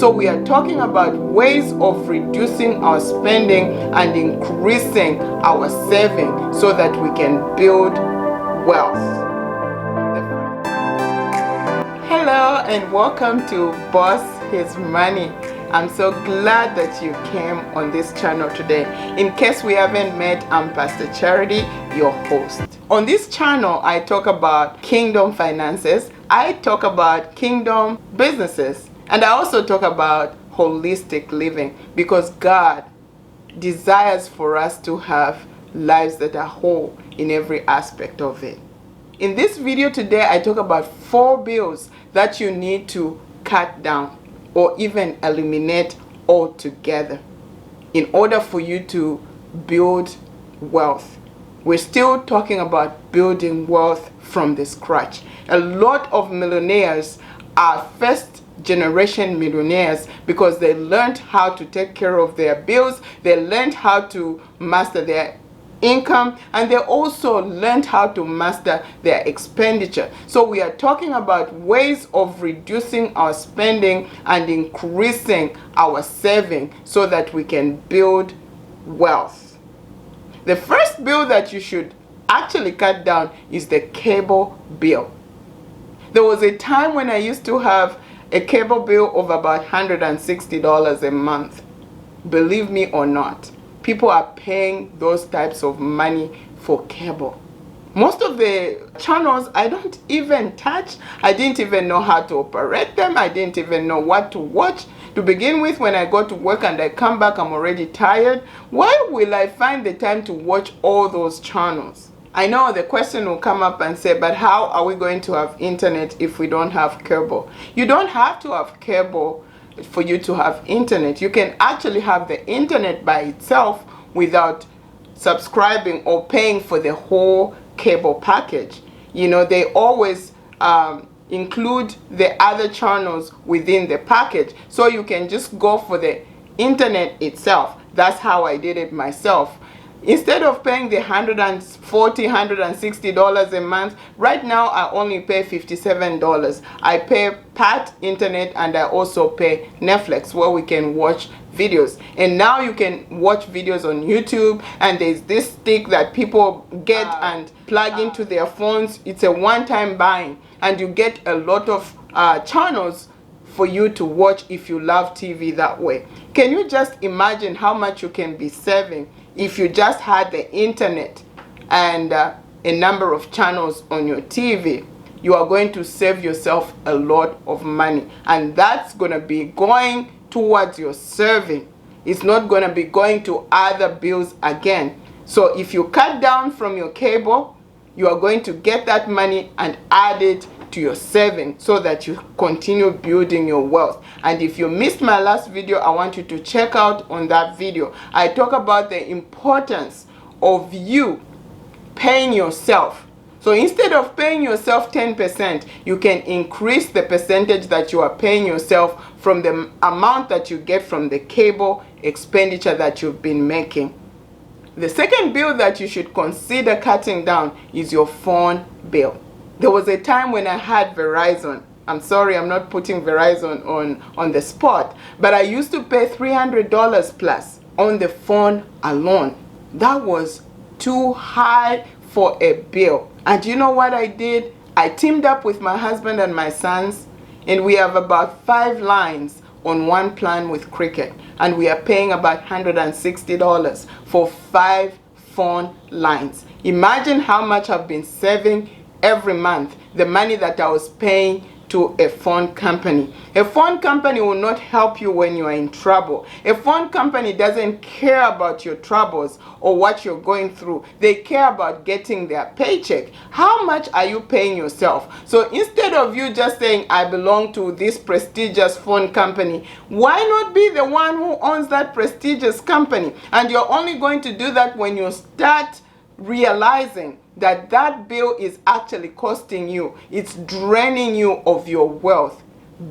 So we are talking about ways of reducing our spending and increasing our saving so that we can build wealth. Hello and welcome to Boss His Money. I'm so glad that you came on this channel today. In case we haven't met, I'm Pastor Charity, your host. On this channel, I talk about kingdom finances, I talk about kingdom businesses, and I also talk about holistic living because God desires for us to have lives that are whole in every aspect of it. In this video today, I talk about 4 bills that you need to cut down or even eliminate altogether in order for you to build wealth. We're still talking about building wealth from the scratch. A lot of millionaires are first generation millionaires because they learned how to take care of their bills, they learned how to master their income, and they also learned how to master their expenditure. So we are talking about ways of reducing our spending and increasing our saving so that we can build wealth. The first bill that you should actually cut down is the cable bill. There was a time when I used to have a cable bill of about $160 a month. Believe me or not, people are paying those types of money for cable. Most of the channels I don't even touch. I didn't even know how to operate them. I didn't even know what to watch. To begin with, when I go to work and I come back, I'm already tired. Why will I find the time to watch all those channels? I know the question will come up and say, but how are we going to have internet if we don't have cable? You don't have to have cable for you to have internet. You can actually have the internet by itself without subscribing or paying for the whole cable package. You know, they always include the other channels within the package, so you can just go for the internet itself. That's how I did it myself. Instead of paying the $140, $160 a month, right now I only pay $57. I pay PAT internet and I also pay Netflix where we can watch videos. And now you can watch videos on YouTube, and there's this stick that people get and plug into their phones. It's a one-time buying and you get a lot of channels for you to watch if you love TV that way. Can you just imagine how much you can be saving if you just had the internet and a number of channels on your TV? You are going to save yourself a lot of money, and that's going to be going towards your serving. It's not going to be going to other bills again. So if you cut down from your cable, you are going to get that money and add it to your saving so that you continue building your wealth. And if you missed my last video, I want you to check out on that video. I talk about the importance of you paying yourself. So instead of paying yourself 10%, you can increase the percentage that you are paying yourself from the amount that you get from the cable expenditure that you've been making. The second bill that you should consider cutting down is your phone bill. There was a time when I had Verizon. I'm sorry, I'm not putting Verizon on the spot, but I used to pay $300 plus on the phone alone. That was too high for a bill. And you know what I did? I teamed up with my husband and my sons, and we have about 5 lines on one plan with Cricket, and we are paying about $160 for 5 phone lines. Imagine how much I've been saving every month, the money that I was paying to a phone company. A phone company will not help you when you are in trouble. A phone company doesn't care about your troubles or what you're going through. They care about getting their paycheck. How much are you paying yourself? So instead of you just saying, I belong to this prestigious phone company, why not be the one who owns that prestigious company? And you're only going to do that when you start realizing that that bill is actually costing you. It's draining you of your wealth.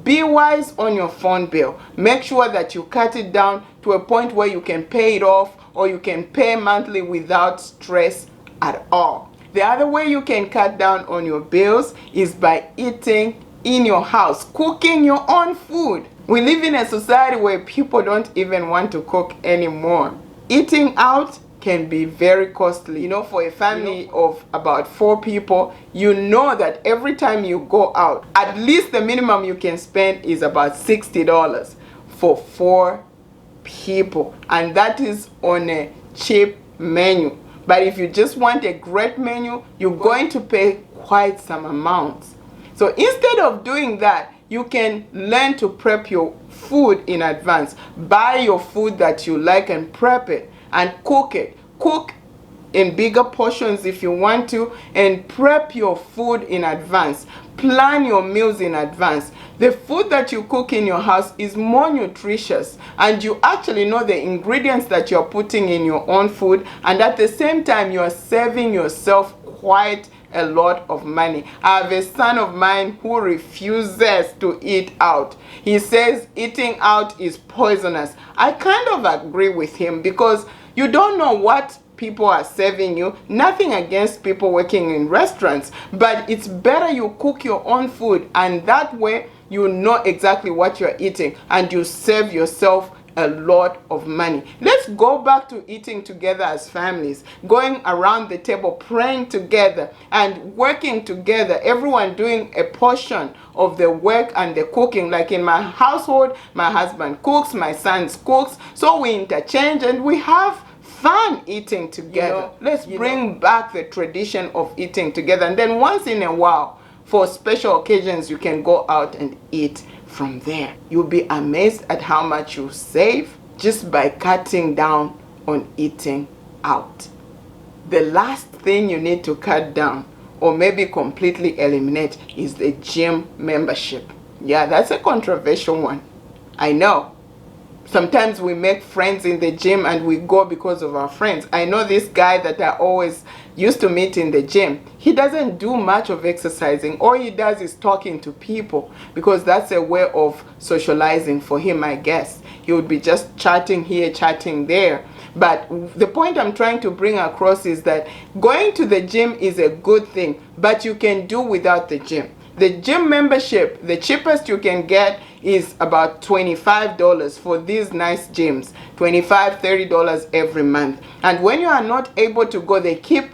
Be wise on your phone bill. Make sure that you cut it down to a point where you can pay it off, or you can pay monthly without stress at all. The other way you can cut down on your bills is by eating in your house, cooking your own food. We live in a society where people don't even want to cook anymore. Eating out can be very costly. For a family of about 4 people, you know that every time you go out, at least the minimum you can spend is about $60 for 4 people. And that is on a cheap menu. But if you just want a great menu, you're going to pay quite some amounts. So instead of doing that, you can learn to prep your food in advance. Buy your food that you like and prep it and cook it. Cook in bigger portions if you want to, and prep your food in advance. Plan your meals in advance. The food that you cook in your house is more nutritious, and you actually know the ingredients that you're putting in your own food, and at the same time you are saving yourself quite a lot of money. I have a son of mine who refuses to eat out. He says eating out is poisonous. I kind of agree with him, because you don't know what people are serving you. Nothing against people working in restaurants, but it's better you cook your own food, and that way you know exactly what you're eating and you save yourself a lot of money. Let's go back to eating together as families, going around the table, praying together and working together, everyone doing a portion of the work and the cooking. Like in my household, my husband cooks, my son cooks, so we interchange and we have fun eating together. Let's bring back the tradition of eating together, and then once in a while, for special occasions, you can go out and eat from there. You'll be amazed at how much you save just by cutting down on eating out. The last thing you need to cut down, or maybe completely eliminate, is the gym membership. Yeah, that's a controversial one. I know. Sometimes we make friends in the gym and we go because of our friends. I know this guy that I always used to meet in the gym. He doesn't do much of exercising. All he does is talking to people, because that's a way of socializing for him, I guess. He would be just chatting here, chatting there. But the point I'm trying to bring across is that going to the gym is a good thing, but you can do without the gym. The gym membership, the cheapest you can get is about $25 for these nice gyms. $25, $30 every month. And when you are not able to go, they keep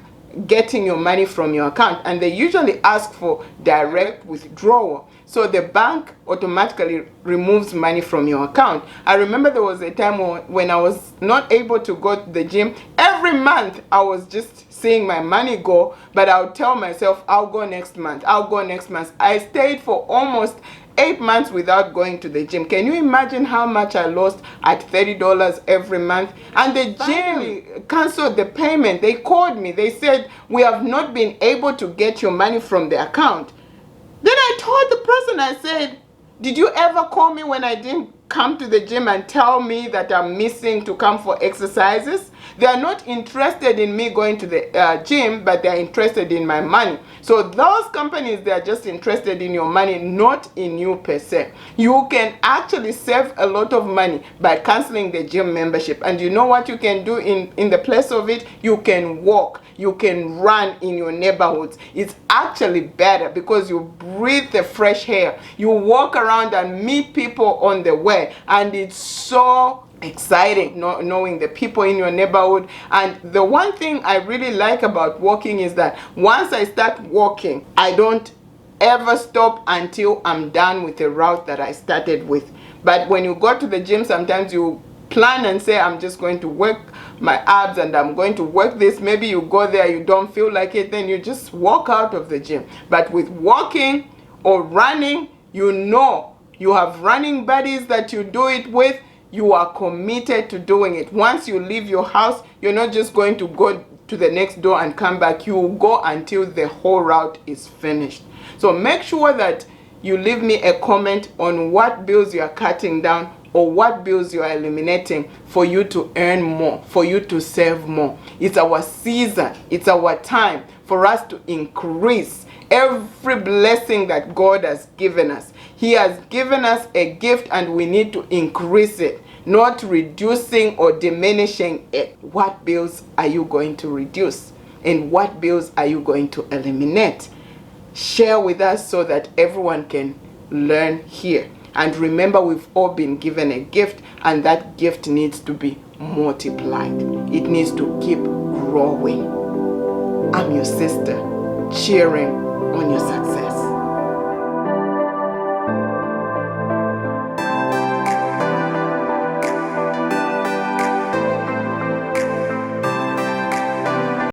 getting your money from your account, and they usually ask for direct withdrawal. So the bank automatically removes money from your account. I remember there was a time when I was not able to go to the gym. Every month I was just seeing my money go, but I would tell myself, I'll go next month, I'll go next month. I stayed for almost 8 months without going to the gym. Can you imagine how much I lost at $30 every month? And the gym canceled the payment. They called me. They said, we have not been able to get your money from the account. Then I told the person, I said, did you ever call me when I didn't come to the gym and tell me that I'm missing to come for exercises? They are not interested in me going to the gym, but they are interested in my money. So those companies, they are just interested in your money, not in you per se. You can actually save a lot of money by canceling the gym membership. And you know what you can do in the place of it? You can walk. You can run in your neighborhoods. It's actually better because you breathe the fresh air. You walk around and meet people on the way. And it's so exciting knowing the people in your neighborhood. And the one thing I really like about walking is that once I start walking, I don't ever stop until I'm done with the route that I started with. But when you go to the gym, sometimes you plan and say, I'm just going to work my abs and I'm going to work this. Maybe you go there, you don't feel like it, then you just walk out of the gym. But with walking or running, you know you have running buddies that you do it with. You are committed to doing it. Once you leave your house, you're not just going to go to the next door and come back. You will go until the whole route is finished. So make sure that you leave me a comment on what bills you are cutting down or what bills you are eliminating for you to earn more, for you to save more. It's our season. It's our time for us to increase every blessing that God has given us. He has given us a gift and we need to increase it, not reducing or diminishing it. What bills are you going to reduce? And what bills are you going to eliminate? Share with us so that everyone can learn here. And remember, we've all been given a gift, and that gift needs to be multiplied. It needs to keep growing. I'm your sister, cheering on your success.